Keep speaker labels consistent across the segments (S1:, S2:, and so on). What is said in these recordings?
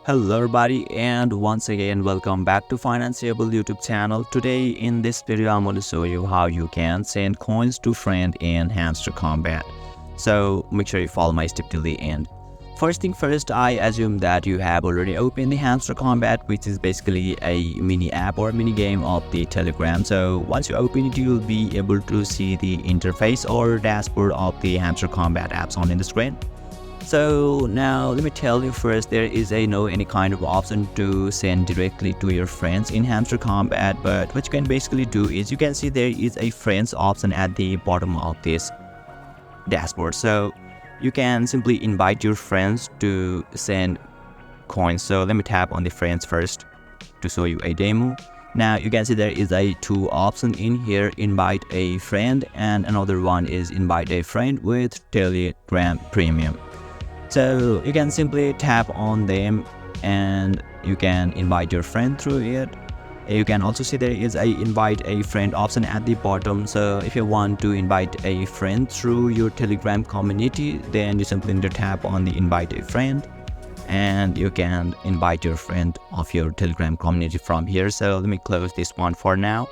S1: Hello everybody, and once again welcome back to Financeable YouTube channel. Today in this video I'm going to show you how you can send coins to friend in Hamster Kombat. So make sure you follow my step till the end. First thing first, I assume that you have already opened the Hamster Kombat, which is basically a mini app or mini game of the Telegram. So once you open it, you will be able to see the interface or dashboard of the Hamster Kombat apps on the screen. So now let me tell you first, there is no any kind of option to send directly to your friends in Hamster Kombat, but what you can basically do is you can see there is a friends option at the bottom of this dashboard. So you can simply invite your friends to send coins. So let me tap on the friends first to show you a demo. Now you can see there is two options in here: invite a friend, and another one is invite a friend with Telegram Premium. So you can simply tap on them and you can invite your friend through it. You can also see there is a invite a friend option at the bottom. So if you want to invite a friend through your Telegram community, then you simply need to tap on the invite a friend and you can invite your friend of your Telegram community from here. So let me close this one for now.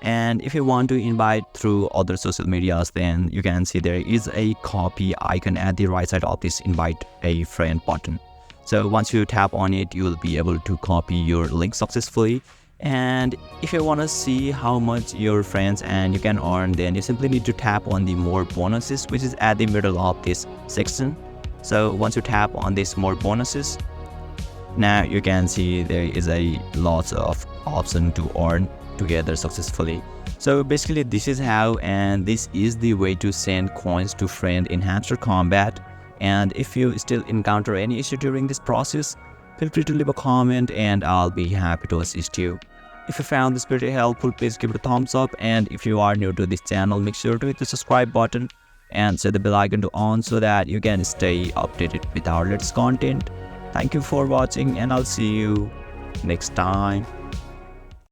S1: And if you want to invite through other social medias, then you can see there is a copy icon at the right side of this invite a friend button. So once you tap on it, you will be able to copy your link successfully. And if you want to see how much your friends and you can earn, then you simply need to tap on the more bonuses, which is at the middle of this section. So once you tap on this more bonuses, now you can see there is a lots of option to earn together successfully. So basically this is how, and this is the way to send coins to friend in Hamster Kombat. And if you still encounter any issue during this process, feel free to leave a comment and I'll be happy to assist you. If you found this video helpful, please give it a thumbs up, and if you are new to this channel, make sure to hit the subscribe button and set the bell icon to on so that you can stay updated with our latest content. Thank you for watching and I'll see you next time.